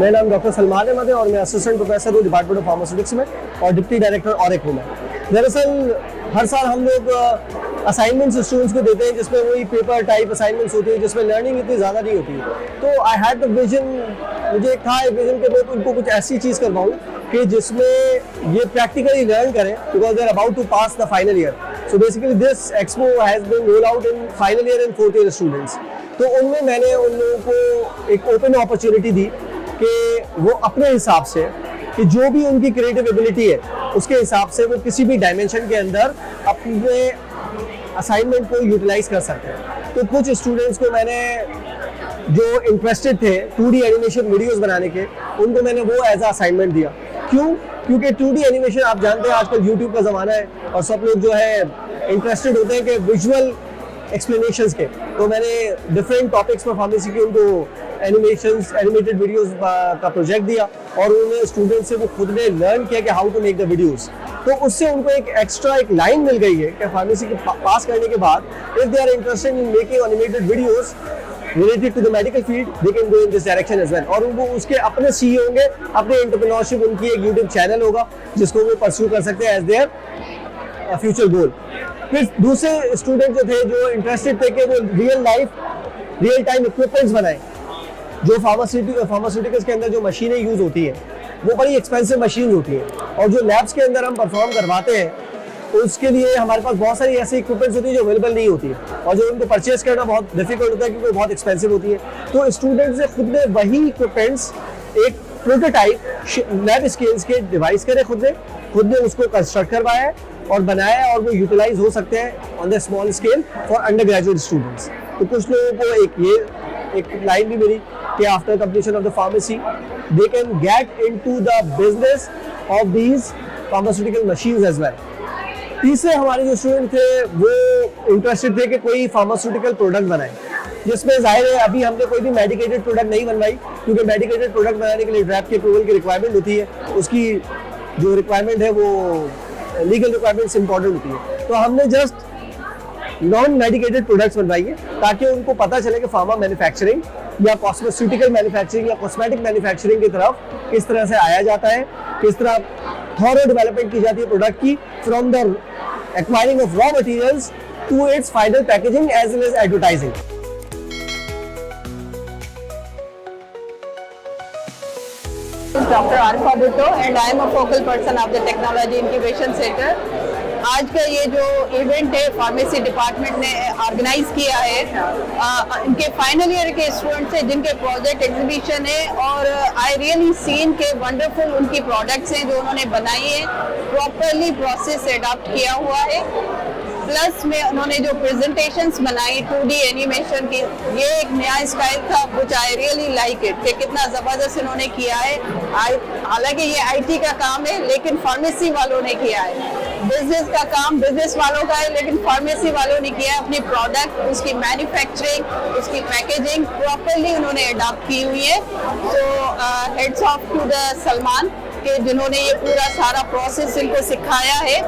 मेरा नाम डॉक्टर सलमान अहमद है और मैं असिस्टेंट प्रोफेसर हूँ डिपार्टमेंट ऑफ फार्मास्यूटिक्स में और डिप्टी डायरेक्टर ऑरेकल में। दरअसल हर साल हम लोग असाइनमेंट्स स्टूडेंट्स को देते हैं जिसमें वही पेपर टाइप असाइनमेंट्स होती है जिसमें लर्निंग इतनी ज़्यादा नहीं होती है। तो आई हैड द विजन, मुझे एक था विजन के मैं उनको कुछ ऐसी चीज़ करवाऊँ कि जिसमें ये प्रैक्टिकली लर्न करें because they are about to pass the final year. So basically this expo has been roll out in final year and fourth year students. तो उनमें मैंने उन लोगों को एक ओपन अपॉर्चुनिटी दी कि वो अपने हिसाब से कि जो भी उनकी क्रिएटिव एबिलिटी है उसके हिसाब से वो किसी भी डायमेंशन के अंदर अपने असाइनमेंट को यूटिलाइज कर सकते हैं। तो कुछ स्टूडेंट्स को मैंने जो इंटरेस्टेड थे 2D एनिमेशन वीडियोस बनाने के, उनको मैंने वो एज अ असाइनमेंट दिया। क्यों? क्योंकि 2D एनिमेशन आप जानते हैं आजकल यूट्यूब का ज़माना है और सब लोग जो है इंटरेस्टेड होते हैं कि विजुअल एक्सप्लेनेशंस के। तो मैंने डिफरेंट टॉपिक्स पर फार्मेसी के उनको एनिमेटेड वीडियोस का प्रोजेक्ट दिया और उन्होंने स्टूडेंट से वो खुद ने लर्न किया कि how to make the videos. तो उससे उनको एक एक्स्ट्रा एक लाइन मिल गई है कि फार्मेसी के पास करने के बाद if they are interested in making animated videos related to the medical field, they can go in this direction as well। और वो उसके अपने CEO होंगे, अपने एंटरप्रेन्योरशिप, उनकी एक यूट्यूब चैनल होगा जिसको वो परस्यू कर सकते हैं एज देयर फ्यूचर गोल। फिर दूसरे स्टूडेंट जो थे जो इंटरेस्टेड थे कि वो रियल टाइम इक्विपमेंट्स बनाएं। जो फार्मास्यूटिकल्स के अंदर जो मशीनें यूज़ होती हैं वो बड़ी एक्सपेंसिव मशीन होती हैं और जो लैब्स के अंदर हम परफॉर्म करवाते हैं उसके लिए हमारे पास बहुत सारी ऐसी इक्विपमेंट्स होती है जो अवेलेबल नहीं होती है और जो उनको परचेज करना बहुत डिफिकल्ट होता है क्योंकि बहुत एक्सपेंसिव होती है। तो स्टूडेंट्स ने खुद ने वही इक्विपमेंट्स एक प्रोटोटाइप लैब स्केल्स के डिवाइस करे, खुद ने उसको कंस्ट्रक्ट करवाया है और बनाया है और वो यूटिलाइज हो सकते हैं on the small scale for undergraduate students. तो कुछ लोगों को एक लाइन भी मिली कि after completion of the pharmacy they can get into the business of these pharmaceutical machines as well. तीसरे हमारे जो स्टूडेंट थे वो इंटरेस्टेड थे कि कोई फार्मास्यूटिकल प्रोडक्ट बनाए जिसमें जाहिर है अभी हमने कोई भी मेडिकेटेड प्रोडक्ट नहीं बनवाई क्योंकि मेडिकेटेड प्रोडक्ट बनाने के लिए ड्रैप की अप्रूवल की रिक्वायरमेंट होती है, उसकी जो रिक्वायरमेंट है वो लीगल रिक्वायरमेंट्स इंपॉर्टेंट होती है। तो हमने जस्ट नॉन मेडिकेटेड प्रोडक्ट्स बनवाई है ताकि उनको पता चले कि फार्मा मैन्युफैक्चरिंग या कॉस्मेटिकल मैन्युफैक्चरिंग या कॉस्मेटिक मैन्युफैक्चरिंग की तरफ किस तरह से आया जाता है, किस तरह थॉरो डेवलपमेंट की जाती है प्रोडक्ट की from the acquiring of raw materials to its final packaging as well as advertising. Dr. Arfa Bhutto and I am a focal person of the Technology Incubation Center। आज का ये जो event है pharmacy department ने organise किया है, इनके final year के स्टूडेंट्स हैं जिनके प्रोजेक्ट एग्जीबिशन है और आई रियली सीन के वंडरफुल उनकी प्रोडक्ट्स हैं जो उन्होंने बनाई है, प्रॉपरली प्रोसेस एडॉप्ट किया हुआ है। प्लस में उन्होंने जो प्रेजेंटेशंस बनाई 2D एनिमेशन की, ये एक नया स्टाइल था which I really like it कि कितना ज़बरदस्त इन्होंने किया है। हालांकि ये IT का काम है लेकिन फार्मेसी वालों ने किया है, बिजनेस का काम बिजनेस वालों का है लेकिन फार्मेसी वालों ने किया है। अपनी प्रोडक्ट उसकी मैन्युफैक्चरिंग उसकी पैकेजिंग प्रॉपरली उन्होंने अडॉप्ट की हुई है। तो hats off to the Salman के जिन्होंने ये पूरा सारा प्रोसेस इनको सिखाया है।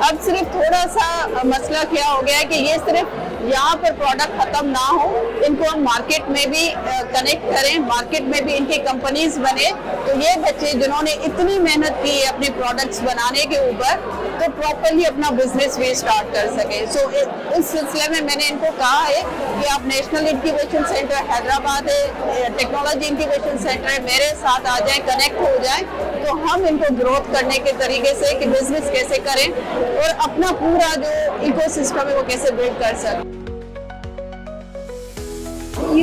अब सिर्फ थोड़ा सा मसला क्या हो गया है कि ये सिर्फ यहाँ पर प्रोडक्ट खत्म ना हो, इनको हम मार्केट में भी कनेक्ट करें, मार्केट में भी इनकी कंपनीज बने। तो ये बच्चे जिन्होंने इतनी मेहनत की है अपने प्रोडक्ट्स बनाने के ऊपर तो प्रॉपरली अपना बिजनेस भी स्टार्ट कर सके। सो इस सिलसिले में मैंने इनको कहा है कि आप नेशनल इंक्यूबेशन सेंटर हैदराबाद है, टेक्नोलॉजी इंक्यूबेशन सेंटर है, मेरे साथ आ जाएं, कनेक्ट हो जाएं तो हम इनको ग्रोथ करने के तरीके से कि बिजनेस कैसे करें और अपना पूरा जो इकोसिस्टम है वो कैसे बिल्ड कर सकें।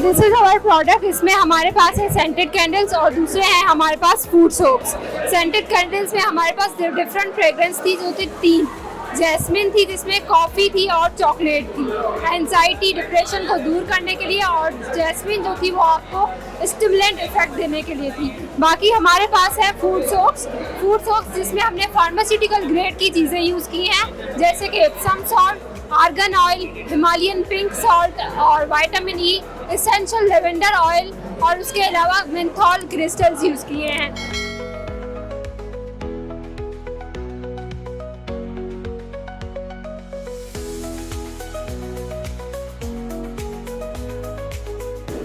This is our product. इसमें हमारे पास है सेंटेड कैंडल्स और दूसरे हैं हमारे पास फूड सोप्स। सेंटेड कैंडल्स में हमारे पास डिफरेंट फ्रेग्रेंस थी जो थी 3, जैस्मिन थी जिसमें कॉफ़ी थी और चॉकलेट थी, एंजाइटी डिप्रेशन को दूर करने के लिए, और जैस्मिन जो थी वो आपको स्टिमुलेंट इफेक्ट देने के लिए थी। बाकी हमारे पास है फूड सोप्स जिसमें हमने फार्मास्यूटिकल ग्रेड की चीज़ें यूज़ की हैं जैसे कि Epsom salt, argan oil, Himalayan pink salt और vitamin E, essential lavender oil और उसके अलावा मेंथॉल क्रिस्टल्स यूज़ किए हैं।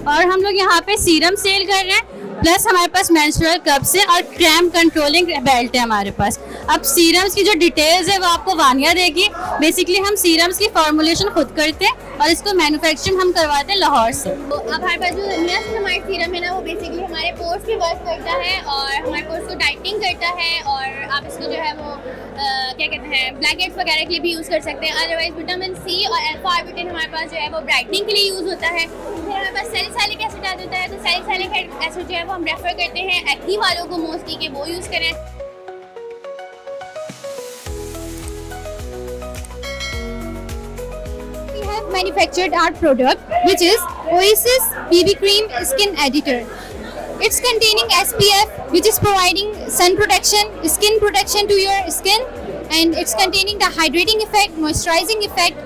और हम लोग यहाँ पे सीरम सेल कर रहे हैं प्लस हमारे पास मेंस्ट्रुअल कप्स है और क्रैम्प कंट्रोलिंग बेल्ट है हमारे पास। अब सीरम्स की जो डिटेल्स है वो आपको वानिया देगी। बेसिकली हम सीरम्स की फॉर्मुलेशन खुद करते हैं और इसको मैन्युफैक्चरिंग हम करवाते हैं लाहौर से। तो अब हमारे पास जो नियासिनामाइड सीरम है ना, वो बेसिकली हमारे पोर्स पे वर्क करता है और हमारे पोर्स को टाइटनिंग करता है, और आप इसको जो है वो क्या कहते हैं ब्लैक हेड्स वगैरह के लिए भी यूज़ कर सकते हैं। अदरवाइज विटामिन सी और अल्फा आर्बिटिन हमारे पास जो है वो ब्राइटनिंग के लिए यूज़ होता है। फिर हमारे पास सैलिसाइलिक एसिड आ जाता है, तो सैलिसाइलिक एसिड जो है वो हम रेफर करते हैं एक्ने वालों को मोस्टली कि वो यूज़ करें। Manufactured our product, which is Oasis BB Cream Skin Editor. It's containing SPF, which is providing sun protection, skin protection to your skin, and it's containing the hydrating effect, moisturizing effect.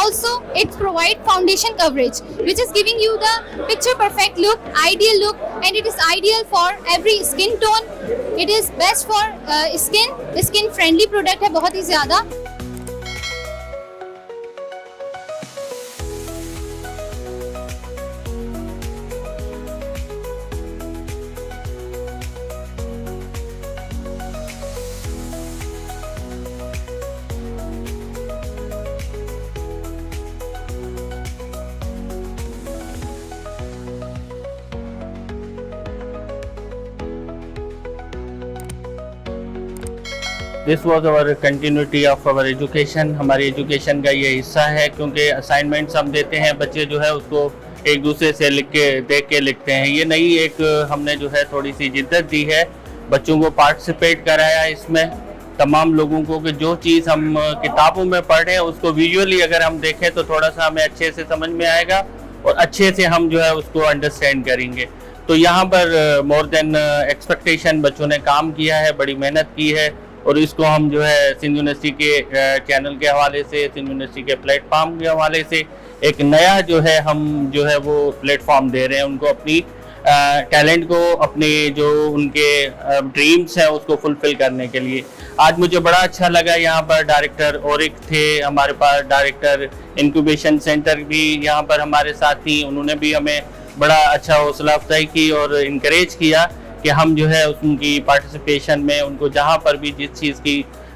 Also, it provides foundation coverage, which is giving you the picture perfect look, ideal look, and it is ideal for every skin tone. It is best for skin friendly product है बहुत ही ज़्यादा। This was our continuity of our education. हमारी education का ये हिस्सा है, क्योंकि असाइनमेंट्स हम देते हैं, बच्चे जो है उसको एक दूसरे से देख के लिखते हैं। ये नई एक हमने जो है थोड़ी सी जिद्दत दी है, बच्चों को पार्टिसिपेट कराया इसमें, तमाम लोगों को, कि जो चीज़ हम किताबों में पढ़ रहे हैं उसको विजुअली अगर हम देखें तो थोड़ा सा हमें अच्छे से समझ में आएगा और अच्छे से हम जो है उसको अंडरस्टैंड करेंगे। तो यहाँ पर मोर देन एक्सपेक्टेशन बच्चों ने काम किया है, बड़ी मेहनत की है, और इसको हम जो है सिंध यूनिवर्सिटी के चैनल के हवाले से, सिंध यूनिवर्सिटी के प्लेटफॉर्म के हवाले से एक नया जो है हम जो है वो प्लेटफॉर्म दे रहे हैं उनको, अपनी टैलेंट को, अपने जो उनके ड्रीम्स हैं उसको फुलफिल करने के लिए। आज मुझे बड़ा अच्छा लगा, यहाँ पर डायरेक्टर औरिक थे, हमारे पास डायरेक्टर इंक्यूबेशन सेंटर भी यहाँ पर हमारे साथ थी। उन्होंने भी हमें बड़ा अच्छा हौसला अफजाई की और इनकरेज किया कि हम जो है उनकी पार्टिसिपेशन में उनको जहाँ पर भी जिस चीज़ की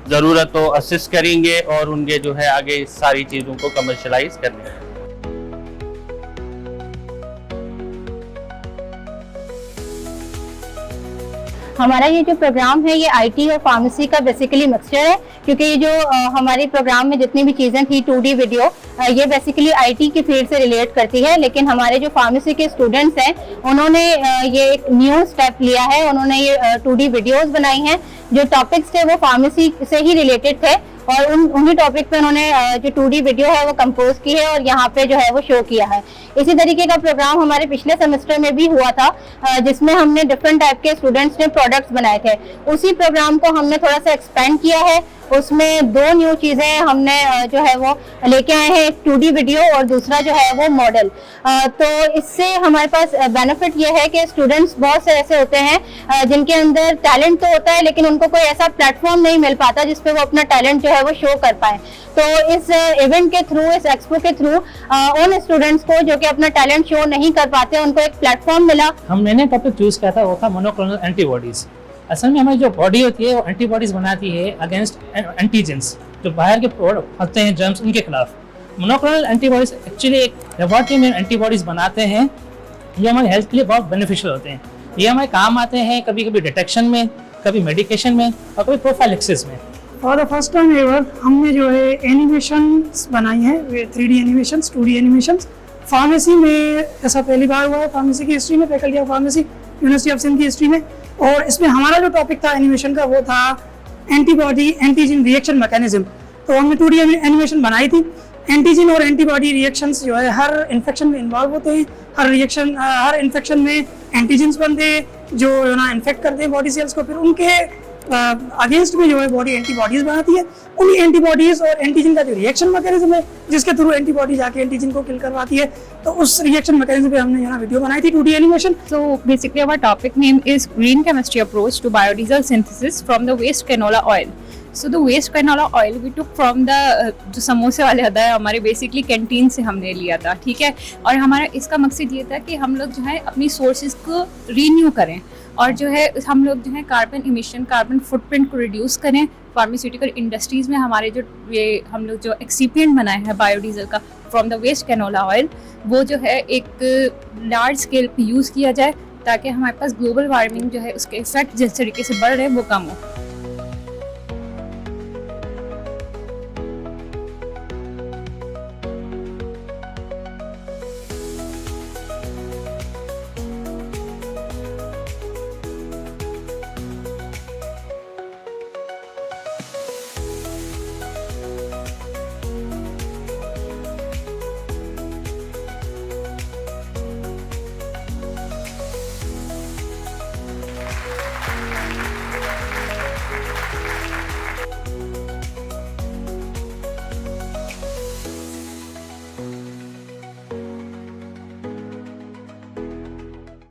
ज़रूरत हो असिस्ट करेंगे और उनके जो है आगे इस सारी चीज़ों को कमर्शलाइज करेंगे। हमारा ये जो प्रोग्राम है ये आईटी और फार्मेसी का बेसिकली मिक्सचर है, क्योंकि ये जो हमारे प्रोग्राम में जितनी भी चीज़ें थी 2D वीडियो, ये बेसिकली आईटी की फील्ड से रिलेट करती है। लेकिन हमारे जो फार्मेसी के स्टूडेंट्स हैं उन्होंने ये एक न्यू स्टेप लिया है, उन्होंने ये 2D वीडियोस बनाई हैं। जो टॉपिक्स थे वो फार्मेसी से ही रिलेटेड थे और उन्हीं टॉपिक पे उन्होंने जो 2D वीडियो है वो कंपोज की है और यहाँ पे जो है वो शो किया है। इसी तरीके का प्रोग्राम हमारे पिछले सेमेस्टर में भी हुआ था, जिसमें हमने डिफरेंट टाइप के स्टूडेंट्स ने प्रोडक्ट्स बनाए थे। उसी प्रोग्राम को हमने थोड़ा सा एक्सपेंड किया है, उसमें 2 न्यू चीज़ें हमने जो है वो लेके आए हैं, एक 2D वीडियो और दूसरा जो है वो मॉडल। तो इससे हमारे पास बेनिफिट ये है कि स्टूडेंट्स बहुत से ऐसे होते हैं जिनके अंदर टैलेंट तो होता है लेकिन उनको कोई ऐसा प्लेटफॉर्म नहीं मिल पाता जिसपे वो अपना टैलेंट जो है वो शो कर पाए। तो इस इवेंट के थ्रू, इस एक्सपो के थ्रू उन स्टूडेंट्स को जो कि अपना टैलेंट शो नहीं कर पाते उनको एक प्लेटफॉर्म मिला। मैंने टॉपिक चूज किया था वो था मोनोक्लोनल एंटीबॉडीज। असल में हमारी जो बॉडी होती है वो एंटीबॉडीज बनाती है अगेंस्ट एंटीजेंस, जो बाहर के होते हैं जर्म्स, उनके खिलाफ। मोनोक्लोनल एंटीबॉडीज एक्चुअली एक लेबोरेटरी में एंटीबॉडीज बनाते हैं जो हमारे हेल्थ के लिए बहुत बेनिफिशियल होते हैं। ये हमारे काम आते हैं कभी कभी डिटेक्शन में, कभी मेडिकेशन में और कभी प्रोफाइलिक्सिस में। For the first time ever हमने जो है एनिमेशंस बनाई हैं, 3D animations, 2D animations. Pharmacy में ऐसा पहली बार हुआ है, फार्मेसी की हिस्ट्री में, faculty of pharmacy university of Sindh की हिस्ट्री में। और इसमें हमारा जो टॉपिक था एनिमेशन का वो था एंटीबॉडी एंटीजन रिएक्शन मैकेनिज्म। तो हमने 2D एनिमेशन बनाई थी। एंटीजन और एंटीबॉडी रिएक्शंस जो है हर इन्फेक्शन में इन्वॉल्व होते हैं। हर इन्फेक्शन में एंटीजन्स बनते हैं जो ना इन्फेक्ट करते हैं बॉडी सेल्स को, फिर उनके अगेंस्ट में जो है बॉडी एंटीबॉडीज बनाती है। उन्हीं एंटीबॉडीज और एंटीजन का जो रिएक्शन मैकेनिज्म है जिसके थ्रू एंटीबॉडी जाके एंटीजन को किल करवाती है, तो उस रिएक्शन मैकेनिज्म पे हमने यहाँ वीडियो बनाई थी 2D animation. So basically our topic name is green chemistry approach to biodiesel synthesis from the waste canola oil. So the waste canola oil we took from the जो समोसे वाले होता है हमारे बेसिकली कैंटीन से हमने लिया था, ठीक है। और हमारा इसका मकसद ये था कि हम लोग जो है अपनी सोर्सेज को रीन्यू करें और जो है हम लोग जो है कार्बन इमिशन, कार्बन फुटप्रिंट को रिड्यूस करें। फार्मास्यूटिकल इंडस्ट्रीज़ में हमारे जो ये हम लोग जो एक्सिपिएंट बनाए हैं बायोडीजल का from the waste canola oil, वो जो है एक लार्ज स्केल पे यूज़ किया जाए ताकि हमारे पास ग्लोबल वार्मिंग जो है उसके इफेक्ट जिस तरीके से बढ़ रहे हैं वो कम हो।